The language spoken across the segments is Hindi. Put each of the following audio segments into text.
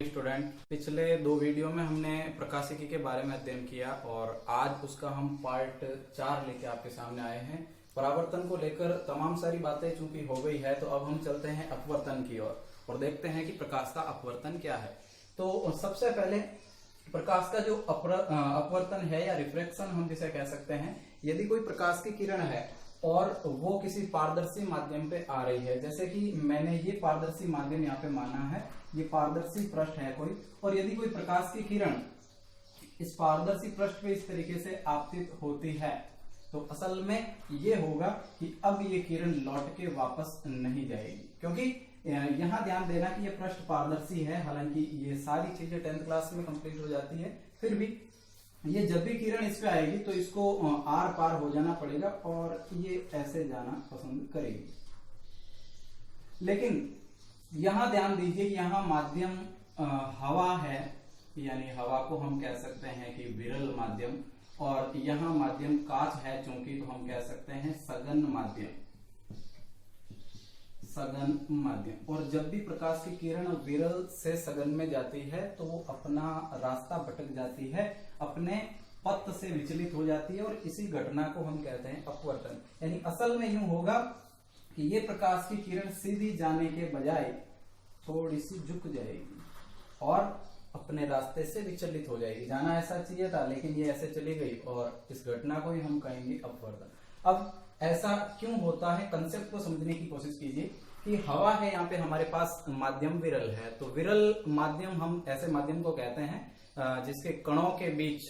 स्टूडेंट, पिछले 2 वीडियो में हमने प्रकाशिकी के बारे में अध्ययन किया और आज उसका हम पार्ट 4 लेके आपके सामने आए हैं। परावर्तन को लेकर तमाम सारी बातें चूंकि हो गई है, तो अब हम चलते हैं अपवर्तन की ओर और देखते हैं कि प्रकाश का अपवर्तन क्या है। तो सबसे पहले प्रकाश का जो अपवर्तन है या रिफ्रैक्शन हम जिसे कह सकते हैं, यदि कोई प्रकाश की किरण है और वो किसी पारदर्शी माध्यम पे आ रही है, जैसे कि मैंने ये पारदर्शी माध्यम यहाँ पे माना है, ये पारदर्शी पृष्ठ है कोई, और यदि कोई प्रकाश की किरण इस पारदर्शी पृष्ठ पे इस तरीके से आपतित होती है, तो असल में ये होगा कि अब ये किरण लौट के वापस नहीं जाएगी, क्योंकि यहाँ ध्यान देना कि ये पृष्ठ पारदर्शी है। हालांकि ये सारी चीजें 10th क्लास में कंप्लीट हो जाती है, फिर भी ये जब भी किरण इस पे आएगी तो इसको आर पार हो जाना पड़ेगा और ये ऐसे जाना पसंद करेगी। लेकिन यहां ध्यान दीजिए, यहां माध्यम हवा है, यानी हवा को हम कह सकते हैं कि विरल माध्यम, और यहां माध्यम कांच है चूंकि, तो हम कह सकते हैं सघन माध्यम, सघन माध्यम। और जब भी प्रकाश की किरण विरल से सघन में जाती है तो वो अपना रास्ता भटक जाती है, अपने पथ से विचलित हो जाती है, और इसी घटना को हम कहते हैं अपवर्तन। यानी असल में यूं होगा कि ये प्रकाश की किरण सीधी जाने के बजाय थोड़ी सी झुक जाएगी और अपने रास्ते से विचलित हो जाएगी। जाना ऐसा चाहिए था लेकिन ये ऐसे चली गई, और इस घटना को ही हम कहेंगे अपवर्तन। अब ऐसा क्यों होता है, कंसेप्ट को समझने की कोशिश कीजिए कि हवा है, यहाँ पे हमारे पास माध्यम विरल है, तो विरल माध्यम हम ऐसे माध्यम को कहते हैं जिसके कणों के बीच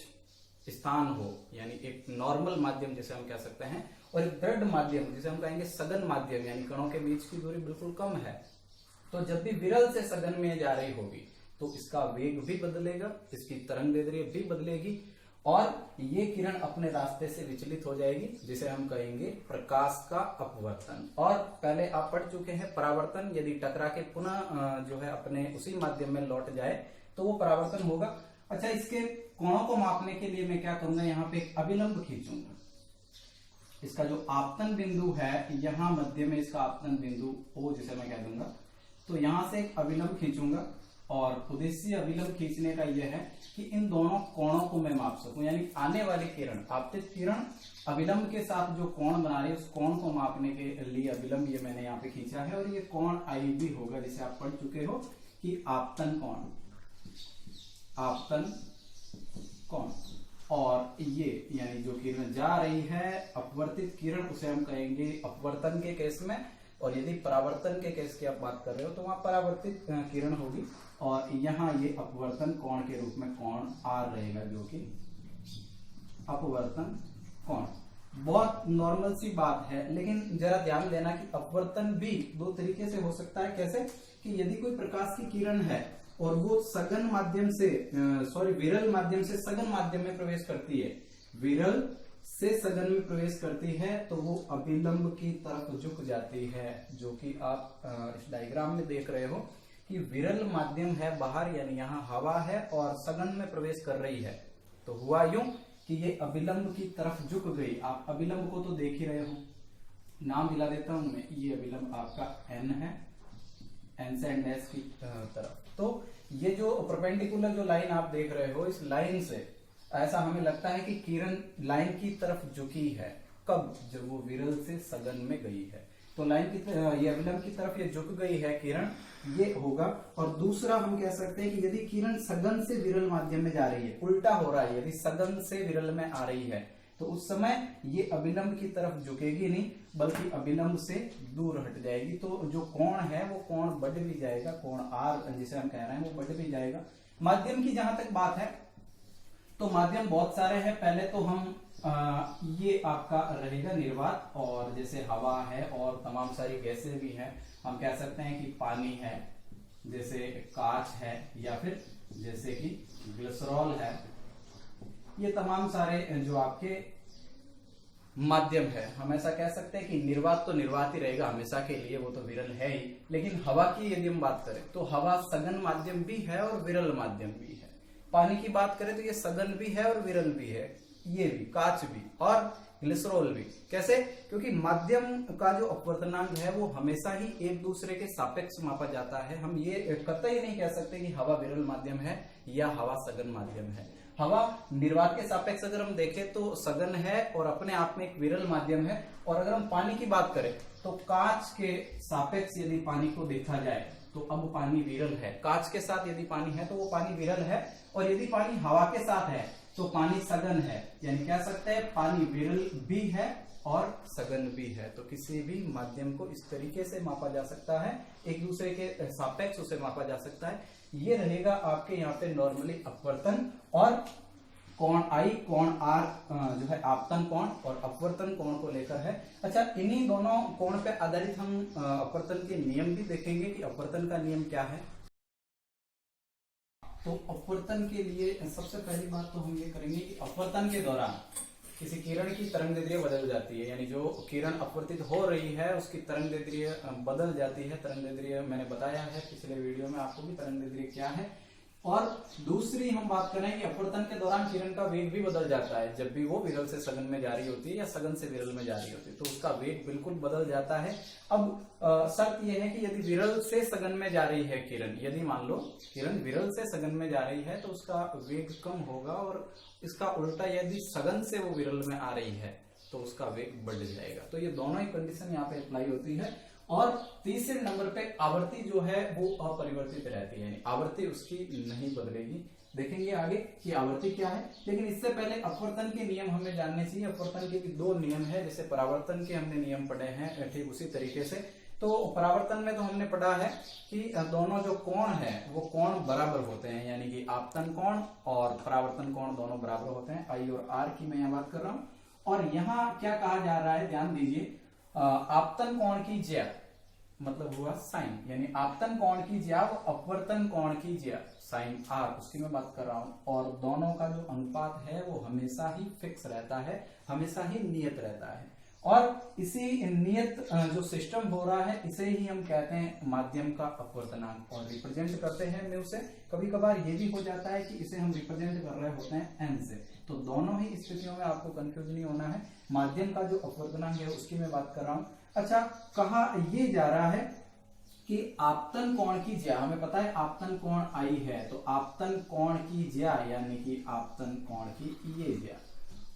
स्थान हो, यानी एक नॉर्मल माध्यम जिसे हम कह सकते हैं, और एक दृढ़ माध्यम जिसे हम कहेंगे सघन माध्यम, यानी कणों के बीच की दूरी बिल्कुल कम है। तो जब भी विरल से सघन में जा रही होगी तो इसका वेग भी बदलेगा, इसकी तरंगदैर्घ्य भी बदलेगी, और ये किरण अपने रास्ते से विचलित हो जाएगी, जिसे हम कहेंगे प्रकाश का अपवर्तन। और पहले आप पढ़ चुके हैं परावर्तन, यदि टकरा के पुनः जो है अपने उसी माध्यम में लौट जाए तो वो परावर्तन होगा। अच्छा, इसके कोणों को मापने के लिए मैं क्या करूंगा, यहाँ पे एक अभिलंब खींचूंगा। इसका जो आपतन बिंदु है, यहाँ मध्य में इसका आपतन बिंदु O जिसे मैं कह दूंगा, तो यहां से एक अभिलंब खींचूंगा, और उद्देश्य अभिलंब खींचने का यह है कि इन दोनों कोणों को मैं माप सकूं, यानी आने वाली किरण, आपतित किरण अभिलंब के साथ जो कोण बना रही है, उस कोण को मापने के लिए अभिलंब ये मैंने यहाँ पे खींचा है, और ये कोण IB होगा, जिसे आप पढ़ चुके हो कि आपतन कोण, आपतन कोण। और ये यानी जो किरण जा रही है अपवर्तित किरण, उसे हम कहेंगे अपवर्तन के केस में, और यदि परावर्तन के केस की आप बात कर रहे हो तो वहां परावर्तित किरण होगी, और यहाँ ये अपवर्तन कोण के रूप में कोण R रहेगा, जो कि अपवर्तन कोण। बहुत नॉर्मल सी बात है, लेकिन जरा ध्यान देना कि अपवर्तन भी 2 तरीके से हो सकता है। कैसे कि यदि कोई प्रकाश की किरण है और वो सघन माध्यम से विरल माध्यम से सघन माध्यम में प्रवेश करती है, विरल से सघन में प्रवेश करती है, तो वो अभिलंब की तरफ झुक जाती है, जो कि आप इस डायग्राम में देख रहे हो कि विरल माध्यम है बाहर, यानी यहाँ हवा है और सघन में प्रवेश कर रही है। तो हुआ यूं कि ये अभिलंब की तरफ झुक गई। आप अभिलंब को तो देख ही रहे हो, नाम दिला देता हूं मैं, ये अभिलंब आपका N है, N से N' की तरफ। तो ये जो परपेंडिकुलर जो लाइन आप देख रहे हो, इस लाइन से ऐसा हमें लगता है कि किरण लाइन की तरफ झुकी है। कब? जब वो विरल से सघन में गई है, तो लाइन की ये अभिलंब की तरफ ये झुक गई है किरण, ये होगा। और दूसरा हम कह सकते हैं कि यदि किरण सघन से विरल माध्यम में जा रही है, उल्टा हो रहा है, यदि सघन से विरल में आ रही है, तो उस समय ये अभिलंब की तरफ झुकेगी नहीं, बल्कि अभिलंब से दूर हट जाएगी। तो जो कोण है वो कोण बढ़ भी जाएगा, कोण R जिसे हम कह रहे हैं वो बढ़ भी जाएगा। माध्यम की जहां तक बात है, तो माध्यम बहुत सारे हैं। पहले तो हम ये आपका रहेगा निर्वात, और जैसे हवा है और तमाम सारी गैसें भी हैं, हम कह सकते हैं कि पानी है, जैसे कांच है, या फिर जैसे कि ग्लिसरॉल है। ये तमाम सारे जो आपके माध्यम है, हम ऐसा कह सकते हैं कि निर्वात तो निर्वात ही रहेगा हमेशा के लिए, वो तो विरल है ही। लेकिन हवा की यदि हम बात करें तो हवा सघन माध्यम भी है और विरल माध्यम भी है। पानी की बात करें तो ये सघन भी है और विरल भी है, ये भी, कांच भी। और ग्लिसरॉल भी। कैसे? क्योंकि माध्यम का जो अपवर्तनांक है वो हमेशा ही एक दूसरे के सापेक्ष मापा जाता है। हम ये कतई नहीं कह सकते कि हवा विरल माध्यम है या हवा सघन माध्यम है। हवा निर्वात के सापेक्ष अगर हम देखें तो सघन है और अपने आप में एक विरल माध्यम है। और अगर हम पानी की बात करें तो कांच के सापेक्ष यदि पानी को देखा जाए तो अब पानी विरल है। कांच के साथ यदि पानी है तो वो पानी विरल है, और यदि पानी हवा के साथ है तो पानी सघन है। यानी कह सकते हैं पानी विरल भी है और सघन भी है। तो किसी भी माध्यम को इस तरीके से मापा जा सकता है, एक दूसरे के सापेक्ष उसे मापा जा सकता है। ये रहेगा आपके यहाँ पे नॉर्मली अपवर्तन और कोण आई, कोण आर जो है आपतन कोण और अपवर्तन कोण को लेकर है। अच्छा, इन्हीं दोनों कोण पे आधारित हम अपवर्तन के नियम भी देखेंगे कि अपवर्तन का नियम क्या है। तो अपवर्तन के लिए सबसे पहली बात तो हम ये करेंगे कि अपवर्तन के दौरान किसी किरण की तरंगदैर्ध्य बदल जाती है। यानी जो किरण अपवर्तित हो रही है उसकी तरंगदैर्ध्य बदल जाती है। तरंगदैर्ध्य मैंने बताया है पिछले वीडियो में आपको भी तरंगदैर्ध्य क्या है। और दूसरी हम बात करें कि अपवर्तन के दौरान किरण का वेग भी बदल जाता है। जब भी वो विरल से सघन में जा रही होती है या सघन से विरल में जा रही होती है तो उसका वेग बिल्कुल बदल जाता है। अब शर्त यह है कि यदि विरल से सघन में जा रही है किरण, यदि मान लो किरण विरल से सघन में जा रही है तो उसका वेग कम होगा, और इसका उल्टा यदि सघन से वो विरल में आ रही है तो उसका वेग बढ़ जाएगा। तो ये दोनों ही कंडीशन यहाँ पे अप्लाई होती है। और तीसरे नंबर पे आवृत्ति जो है वो अपरिवर्तित रहती है, आवृत्ति उसकी नहीं बदलेगी। देखेंगे आगे कि आवृत्ति क्या है, लेकिन इससे पहले अपवर्तन के नियम हमें जानने चाहिए। अपवर्तन के भी दो नियम है, जैसे परावर्तन के हमने नियम पढ़े हैं ठीक उसी तरीके से। तो परावर्तन में तो हमने पढ़ा है कि दोनों जो कोण है वो कोण बराबर होते हैं, यानी कि आपतन कोण और परावर्तन कोण दोनों बराबर होते हैं। आई और आर की मैं यहाँ बात कर रहा हूँ। और यहाँ क्या कहा जा रहा है, ध्यान दीजिए, आपतन कोण की ज्या मतलब हुआ साइन, यानी आपतन कोण की ज्या वो अपवर्तन कोण की ज्या साइन आर, उसकी मैं बात कर रहा हूं। और दोनों का जो अनुपात है वो हमेशा ही फिक्स रहता है, हमेशा ही नियत रहता है। और इसी नियत जो सिस्टम हो रहा है इसे ही हम कहते हैं माध्यम का अपवर्तनांक, और रिप्रेजेंट करते हैं म्यू से। कभी कभार ये भी हो जाता है कि इसे हम रिप्रेजेंट कर रहे होते हैं एन से। तो दोनों ही स्थितियों में आपको कंफ्यूज नहीं होना है। माध्यम का जो अपवर्तनांक है उसकी मैं बात कर रहा हूं। अच्छा, कहा ये जा रहा है कि आपतन कोण की ज्या, हमें पता है आपतन कोण आई है, तो आपतन कोण की ज्या यानी कि आपतन कोण की ये ज्या।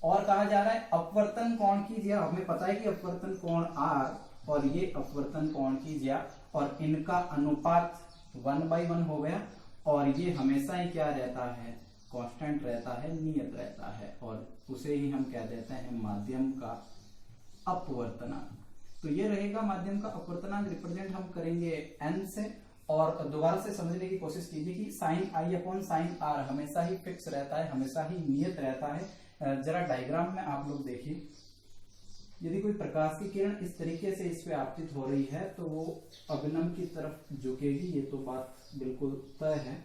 और कहा जा रहा है अपवर्तन कोण की ज्या, हमें पता है कि अपवर्तन कोण आर और ये अपवर्तन कोण की ज्या, और इनका अनुपात 1/1 हो गया। और ये हमेशा ही क्या रहता है, कांस्टेंट रहता है, नियत रहता है, और उसे ही हम कह देते हैं माध्यम का अपवर्तनांक। तो ये रहेगा माध्यम का अपवर्तनांक, रिप्रेजेंट हम करेंगे एन से। और दोबारा से समझने की कोशिश कीजिए कि sine i upon sine r हमेशा ही फिक्स रहता है, हमेशा ही नियत रहता है। जरा डायग्राम में आप लोग देखिए, यदि कोई प्रकाश की किरण इस तरीके से इस पे आपतित हो रही है तो वो अभिलंब की तरफ झुकेगी, ये तो बात बिल्कुल तय है।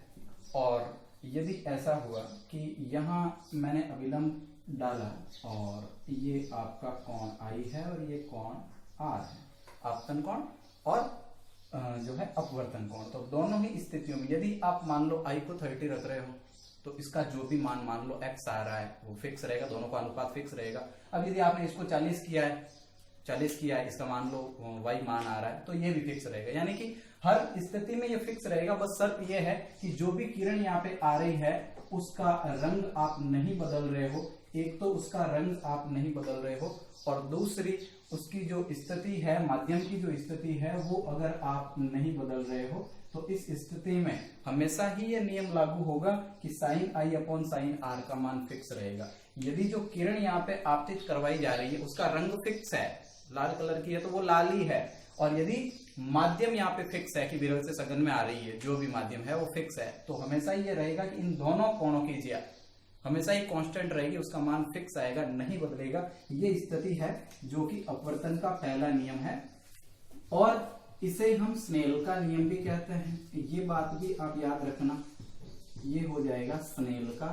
और यदि ऐसा हुआ कि यहाँ मैंने अभिलंब डाला और ये आपका कोण आई है और ये कोण आर है, आपतन कोण और जो है अपवर्तन कोण। तो दोनों ही स्थितियों में यदि आप मान लो आई को 30 रख रहे हो तो इसका जो भी मान लो x आ रहा है वो फिक्स रहेगा, दोनों का अनुपात फिक्स रहेगा। अब यदि आपने इसको 40 किया है, इसका मान लो y मान आ रहा है तो ये भी फिक्स रहेगा। यानी कि हर स्थिति में ये फिक्स रहेगा। बस शर्त ये है कि जो भी किरण यहाँ पे आ रही है उसका रंग आप नहीं बदल रहे हो। एक तो उसका रंग आप नहीं बदल रहे हो, और दूसरी उसकी जो स्थिति है, माध्यम की जो स्थिति है वो अगर आप नहीं बदल रहे हो तो इस स्थिति में हमेशा ही ये नियम लागू होगा कि sine i upon sine r का मान फिक्स रहेगा। यदि जो किरण यहाँ पे आपतित करवाई जा रही है उसका रंग फिक्स है, लाल कलर की है तो वो लाल ही है, और यदि माध्यम यहाँ पे फिक्स है कि विरल से सघन में आ रही है, जो भी माध्यम है वो फिक्स है, तो हमेशा ये रहेगा कि इन दोनों कोणों की ज्या हमेशा ही कांस्टेंट रहेगी, उसका मान फिक्स आएगा, नहीं बदलेगा। ये स्थिति है जो कि अपवर्तन का पहला नियम है, और इसे हम स्नेल का नियम भी कहते हैं। ये बात भी आप याद रखना, ये हो जाएगा स्नेल का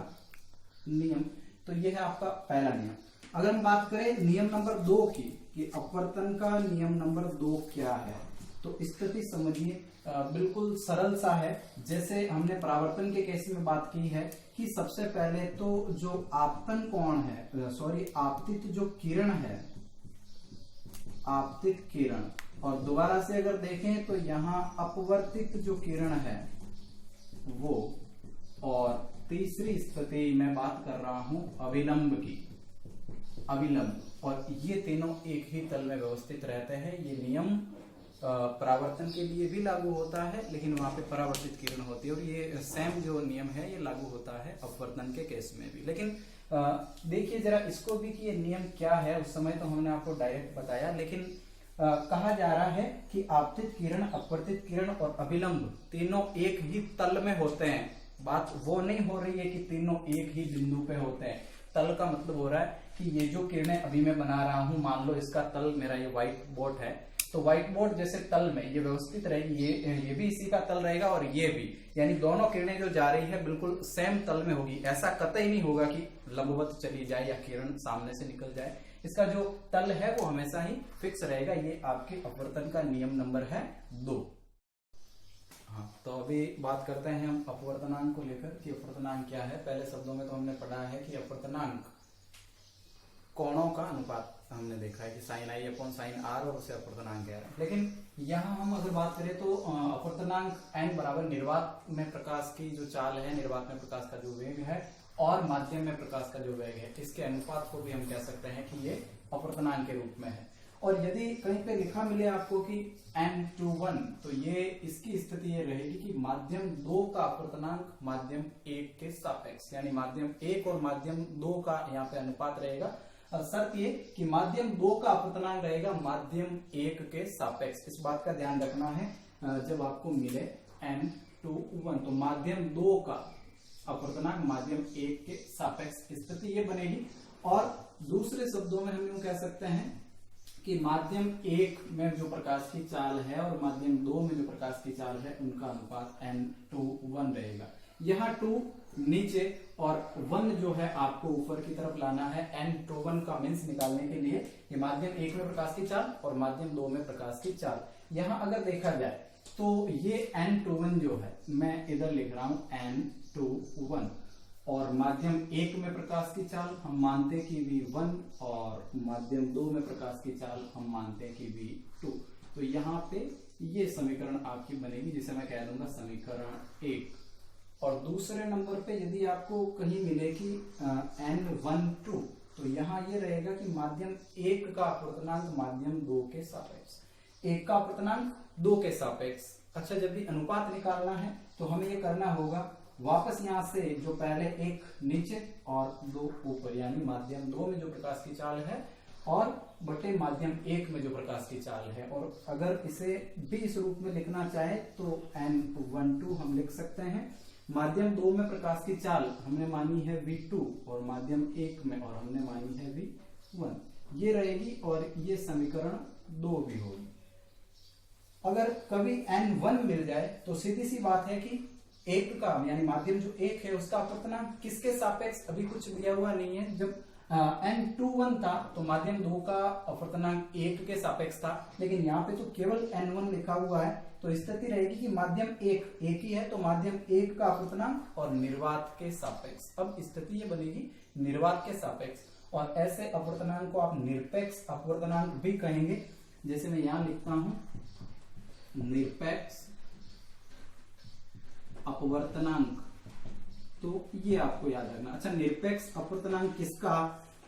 नियम। तो ये है आपका पहला नियम। अगर हम बात करें नियम नंबर 2 की कि अपवर्तन का नियम नंबर 2 क्या है, तो स्थिति समझिए बिल्कुल सरल सा है। जैसे हमने परावर्तन के केस में बात की है कि सबसे पहले तो जो आपतन कोण है, सॉरी आपतित जो किरण है, आपतित किरण, और दोबारा से अगर देखें तो यहाँ अपवर्तित जो किरण है वो, और तीसरी स्थिति मैं बात कर रहा हूं अभिलंब की, अभिलंब, और ये तीनों एक ही तल में व्यवस्थित रहते हैं। ये नियम परावर्तन के लिए भी लागू होता है, लेकिन वहां पे परावर्तित किरण होती है, और ये सेम जो नियम है ये लागू होता है अपवर्तन के केस में भी। लेकिन देखिए जरा इसको भी कि ये नियम क्या है, उस समय तो हमने आपको डायरेक्ट बताया, लेकिन कहा जा रहा है कि आपतित किरण, अपवर्तित किरण और अभिलंब तीनों एक ही तल में होते हैं। बात वो नहीं हो रही है कि तीनों एक ही बिंदु पे होते हैं। तल का मतलब हो रहा है कि ये जो किरणें अभी मैं बना रहा हूं, मान लो इसका तल मेरा ये व्हाइट बोर्ड है, तो व्हाइट बोर्ड जैसे तल में ये व्यवस्थित रहेगी, ये भी इसी का तल रहेगा और ये भी, यानी दोनों किरणें जो जा रही है बिल्कुल सेम तल में होगी। ऐसा कतई नहीं होगा कि लंबवत चली जाए या किरण सामने से निकल जाए। इसका जो तल है वो हमेशा ही फिक्स रहेगा। ये आपके अपवर्तन का नियम नंबर है 2। हाँ, तो अभी बात करते हैं हम अपवर्तनांक को लेकर कि अपवर्तनांक क्या है। पहले शब्दों में तो हमने पढ़ा है कि अपवर्तनांक कोणों का अनुपात हमने देखा है कि sine i upon sine r, और उसे अपवर्तनांक कह रहे हैं। लेकिन यहाँ हम अगर बात करें तो अपवर्तनांक n बराबर निर्वात में प्रकाश की जो चाल है, निर्वात में प्रकाश का जो वेग है और माध्यम में प्रकाश का जो वेग है, इसके अनुपात को भी हम कह सकते हैं कि ये अपवर्तनांक के रूप में है। और यदि कहीं पे लिखा मिले आपको कि n/1, तो ये इसकी स्थिति ये रहेगी कि माध्यम 2 का अपवर्तनांक माध्यम 1 के सापेक्ष, यानी माध्यम 1 और माध्यम 2 का यहाँ पे अनुपात रहेगा। शर्त ये कि माध्यम 2 का अपवर्तनांक रहेगा माध्यम 1 के सापेक्ष। इस बात का ध्यान रखना है जब आपको मिले n/1, तो माध्यम 2 का अपवर्तनांक माध्यम 1 के सापेक्ष स्थिति ये बनेगी। और दूसरे शब्दों में हम यूं कह सकते हैं कि माध्यम 1 में जो प्रकाश की चाल है और माध्यम 2 में जो प्रकाश की चाल है, उनका अनुपात n/1 रहेगा। यहाँ 2 नीचे और 1 जो है आपको ऊपर की तरफ लाना है n/1 का मीन्स निकालने के लिए। ये माध्यम 1 में प्रकाश की चाल और माध्यम 2 में प्रकाश की चाल। यहाँ अगर देखा जाए तो ये n/1 जो है, मैं इधर लिख रहा हूं n/1, और माध्यम 1 में प्रकाश की चाल हम मानते कि v1, और माध्यम 2 में प्रकाश की चाल हम मानते कि v2। तो यहाँ पे ये समीकरण आपकी बनेगी, जिसे मैं कह दूंगा समीकरण 1। और दूसरे नंबर पे यदि आपको कहीं मिले कि n/2, तो यहाँ ये रहेगा कि माध्यम 1 का अपवर्तनांक माध्यम 2 के सापेक्ष, 1 का अपवर्तनांक 2 के सापेक्ष। अच्छा, जब भी अनुपात निकालना है तो हमें ये करना होगा वापस यहाँ से जो पहले 1 नीचे और 2 ऊपर, यानी माध्यम 2 में जो प्रकाश की चाल है और बटे माध्यम 1 में जो प्रकाश की चाल है। और अगर इसे भी इस रूप में लिखना चाहे तो n/2 हम लिख सकते हैं। माध्यम 2 में प्रकाश की चाल हमने मानी है v2 और माध्यम 1 में और हमने मानी है v1, ये रहेगी और ये समीकरण 2 भी होगी। अगर कभी n1 मिल जाए तो सीधी सी बात है कि 1 का यानी माध्यम जो 1 है उसका अपवर्तनांक किसके सापेक्ष अभी कुछ दिया हुआ नहीं है। जब n/1 था तो माध्यम 2 का अपवर्तनांक 1 के सापेक्ष था, लेकिन यहाँ पे तो केवल n1 लिखा हुआ है, तो स्थिति रहेगी कि माध्यम 1 ही है तो माध्यम 1 का अपवर्तनांक और निर्वात के सापेक्ष। अब स्थिति ये बनेगी निर्वात के सापेक्ष, और ऐसे अपवर्तनांक को आप निरपेक्ष अपवर्तनांक भी कहेंगे। जैसे मैं यहां लिखता हूं निरपेक्ष अपवर्तनांक, तो ये आपको याद रखना। अच्छा, निरपेक्ष अपवर्तनांक किसका?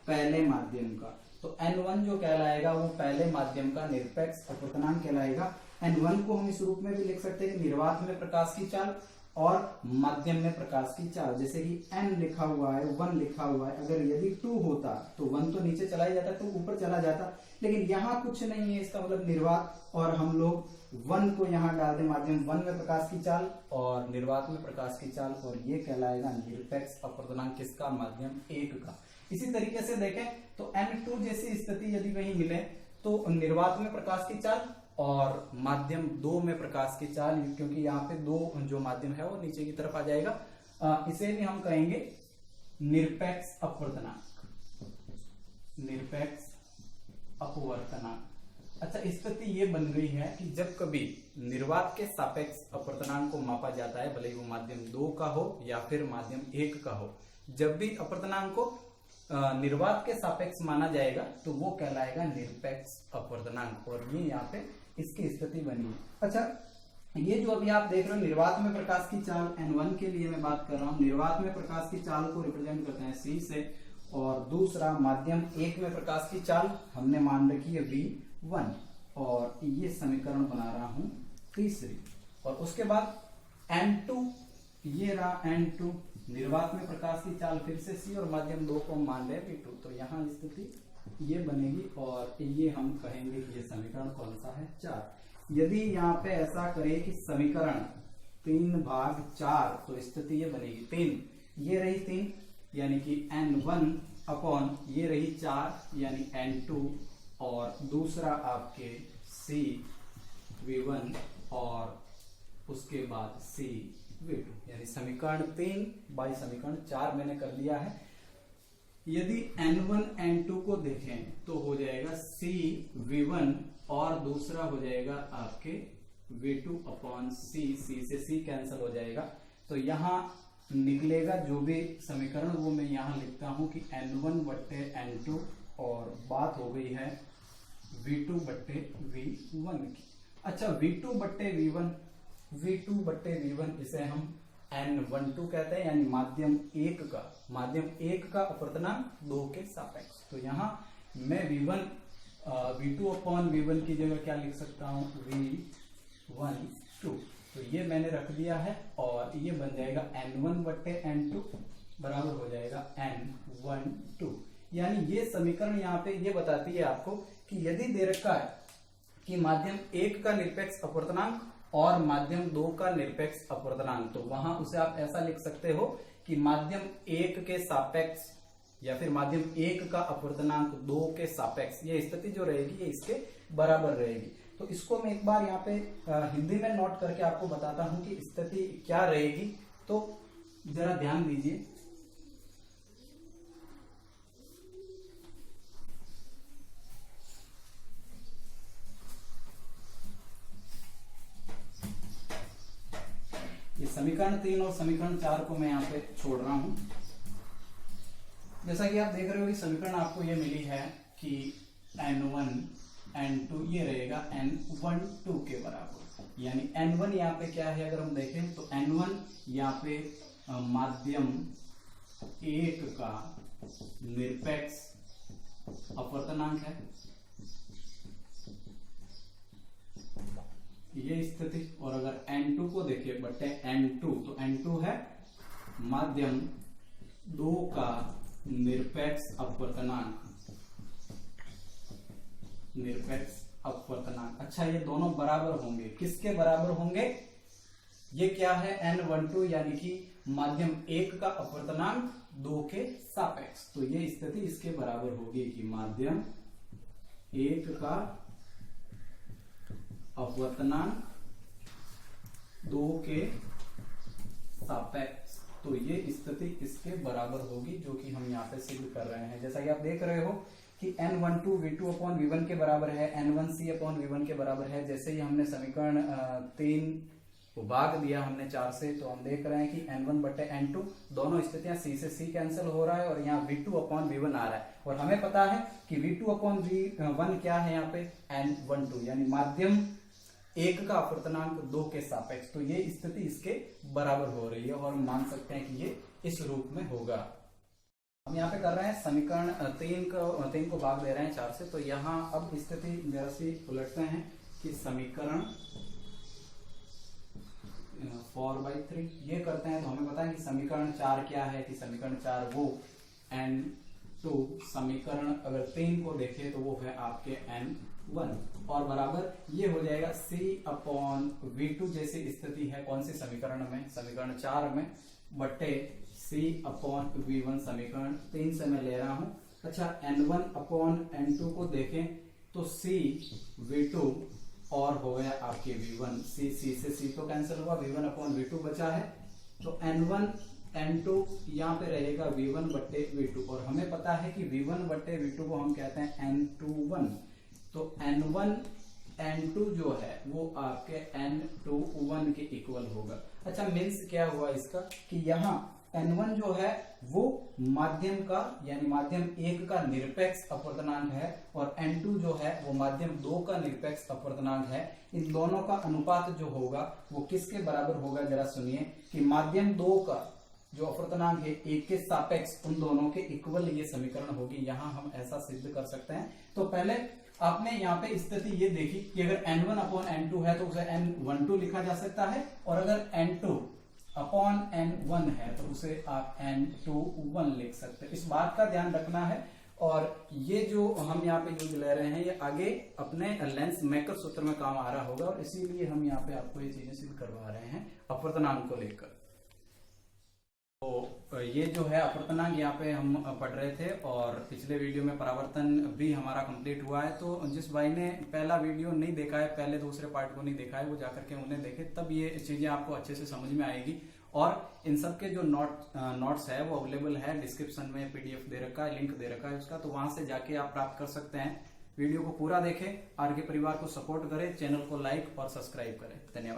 पहले माध्यम का। तो n1 जो कहलाएगा वो पहले माध्यम का निरपेक्ष अपवर्तनांक कहलाएगा। n1 को हम इस रूप में भी लिख सकते हैं कि निर्वात में प्रकाश की चाल और माध्यम में प्रकाश की चाल। जैसे कि n लिखा हुआ है, 1 लिखा हुआ है, अगर यदि 2 होता तो 1 तो नीचे चला ही जाता, 2 ऊपर चला जाता, लेकिन यहाँ कुछ नहीं है, इसका मतलब निर्वात, और हम लोग 1 को यहाँ डाल दें माध्यम 1 में प्रकाश की चाल और निर्वात में प्रकाश की चाल, और ये कहलाएगा निरपेक्ष अपवर्तनांक किसका? माध्यम 1 का। इसी तरीके से देखें तो n2 जैसी स्थिति यदि कहीं मिले तो निर्वात में प्रकाश की चाल और माध्यम 2 में प्रकाश की चाल, क्योंकि यहाँ पे 2 जो माध्यम है वो नीचे की तरफ आ जाएगा। इसे भी हम कहेंगे निरपेक्ष अपवर्तनांक, निरपेक्ष अपवर्तनांक। अच्छा, स्थिति ये बन गई है कि जब कभी निर्वात के सापेक्ष अपर्तनांक को मापा जाता है, भले ही वो माध्यम 2 का हो या फिर माध्यम 1 का हो, जब भी अपर्तनांक को निर्वात के सापेक्ष माना जाएगा तो वो कहलाएगा निरपेक्ष अपर्तनांक, और ये यहाँ पे इसकी स्थिति बनी है। अच्छा, ये जो अभी आप देख रहे हो निर्वात में प्रकाश की चाल N1 के लिए मैं बात कर रहा हूँ। निर्वात में प्रकाश की चाल को रिप्रेजेंट करते हैं C से, और दूसरा माध्यम 1 में प्रकाश की चाल हमने मान रखी है V1, और ये समीकरण बना रहा हूं तीसरी। और उसके बाद N2, ये रहा N2, निर्वात में प्रकाश की चाल फिर से C और माध्यम 2 को मान रहे V2, तो यहाँ स्थिति ये बनेगी, और ये हम कहेंगे कि ये समीकरण कौन सा है, 4। यदि यहाँ पे ऐसा करें कि समीकरण 3/4, तो स्थिति ये बनेगी 3, ये रही 3 यानी कि N1 अपॉन ये रही 4 यानी N2, और दूसरा आपके C V1 और उसके बाद C V2, यानी समीकरण 3 बाई समीकरण 4 मैंने कर लिया है। यदि N1 N2 को देखें तो हो जाएगा C V1 और दूसरा हो जाएगा आपके V2 अपॉन C, C से C कैंसिल हो जाएगा, तो यहाँ निकलेगा जो भी समीकरण वो मैं यहाँ लिखता हूं कि N1 बट्टे N2, और बात हो गई है V2 बट्टे V1 की। अच्छा, V2 बट्टे V1, V2 बट्टे V1 इसे हम N12 कहते हैं, यानी माध्यम 1 का अपर्तनांक 2 के सापेक्ष। तो यहाँ मैं V2 अपॉन V1 की जगह क्या लिख सकता हूँ, V12, तो ये मैंने रख दिया है, और ये बन जाएगा N1 बट्टे N2 बराबर हो जाएगा N12। यानी ये समीकरण यहाँ पे ये बताती है आपको कि यदि दे रखा है कि माध्यम 1 का निरपेक्ष अपर्तनांक और माध्यम 2 का निरपेक्ष अपर्तनांक, तो वहां उसे आप ऐसा लिख सकते हो कि माध्यम 1 के सापेक्ष या फिर माध्यम 1 का अपर्तनांक 2 के सापेक्ष, ये स्थिति जो रहेगी ये इसके बराबर रहेगी। तो इसको मैं एक बार यहाँ पे हिंदी में नोट करके आपको बताता हूं कि स्थिति क्या रहेगी, तो जरा ध्यान दीजिए। ये समीकरण 3 और समीकरण 4 को मैं यहाँ पे छोड़ रहा हूं। जैसा कि आप देख रहे हो कि समीकरण आपको ये मिली है कि N1 N2 ये रहेगा N12 के बराबर, यानी N1 यहाँ पे क्या है अगर हम देखें तो N1 यहाँ पे माध्यम 1 का निरपेक्ष अपर्तनांक है, ये स्थिति। और अगर N2 को देखिए बट्टे N2, तो N2 है माध्यम 2 का निरपेक्ष अपर्तनांक, अच्छा, ये दोनों बराबर होंगे, किसके बराबर होंगे, ये क्या है N12 यानी कि माध्यम 1 का अपर्तनांक 2 के सापेक्ष, तो ये स्थिति इसके बराबर होगी कि माध्यम 1 का अपर्तनांक 2 के सापेक्ष, तो ये स्थिति इसके बराबर होगी, जो कि हम यहाँ पे सिद्ध कर रहे हैं। जैसा कि आप देख रहे हो कि N12 V2 अपॉन V1 के बराबर है, N1 C अपॉन V1 के बराबर है। जैसे ही हमने समीकरण 3 को भाग दिया हमने 4 से, तो हम देख रहे हैं कि N1 बटे N2 दोनों स्थितियां C से C कैंसिल हो रहा है, और यहाँ V2 अपॉन V1 आ रहा है, और हमें पता है कि V2 अपॉन V1 क्या है यहाँ पे N12, यानी माध्यम 1 का अपर्तनांक 2 के सापेक्ष, तो ये स्थिति इसके बराबर हो रही है, और मान सकते हैं कि ये इस रूप में होगा। हम यहाँ पे कर रहे हैं समीकरण 3 को भाग दे रहे हैं 4 से, तो यहाँ अब स्थिति जरा सी उलटते हैं कि समीकरण 4/3 ये करते हैं, तो हमें पता है कि समीकरण 4 क्या है, कि समीकरण 4 वो N2, समीकरण अगर 3 को देखें तो वो है आपके N1, और बराबर ये हो जाएगा C अपॉन V2 जैसी स्थिति है कौन सी समीकरण में, समीकरण 4 में, बट्टे C अपॉन V1 समीकरण 3 से मैं ले रहा हूं। अच्छा, N1 अपॉन N2 को देखें तो C V2 और हो गया आपके V1, C से C तो कैंसिल हुआ, V1 अपॉन V2 बचा है, तो N1 N2 यहाँ पे रहेगा V1 बट्टे V2, और हमें पता है कि V1 बट्टे V2 को हम कहते हैं N21, तो N1 N2 जो है वो आपके N2 1 के इक्वल होगा। अच्छा, मीन्स क्या हुआ इसका कि यहाँ N1 जो है वो माध्यम का यानी माध्यम 1 का निरपेक्ष अपवर्तनांक है और N2 जो है वो माध्यम 2 का निरपेक्ष अपवर्तनांक है। इन दोनों का अनुपात जो होगा वो किसके बराबर होगा, जरा सुनिए कि माध्यम 2 का जो अपवर्तनांक है 1 के सापेक्ष उन दोनों के इक्वल ये समीकरण होगी। यहां हम ऐसा सिद्ध कर सकते हैं। तो पहले आपने यहाँ पे स्थिति ये देखी कि अगर N1 अपॉन N2 है तो उसे N12 लिखा जा सकता है और अगर N2 अपॉन N1 है तो उसे आप N21 लिख सकते हैं। इस बात का ध्यान रखना है। और ये जो हम यहाँ पे यूज ले रहे हैं ये आगे अपने लेंस मेकर सूत्र में काम आ रहा होगा और इसीलिए हम यहाँ पे आपको ये चीजें सिद्ध करवा रहे हैं अपवर्तनांक को लेकर। तो ये जो है अपवर्तनांक यहाँ पे हम पढ़ रहे थे और पिछले वीडियो में परावर्तन भी हमारा कंप्लीट हुआ है। तो जिस भाई ने पहला वीडियो नहीं देखा है, पहले दूसरे पार्ट को नहीं देखा है, वो जाकर के उन्हें देखे, तब ये चीजें आपको अच्छे से समझ में आएगी। और इन सब के जो नोट्स है वो अवेलेबल है डिस्क्रिप्शन में, PDF दे रखा है, लिंक दे रखा है उसका, तो वहां से जाके आप प्राप्त कर सकते हैं। वीडियो को पूरा देखें, आर के परिवार को सपोर्ट करें, चैनल को लाइक और सब्सक्राइब करें। धन्यवाद।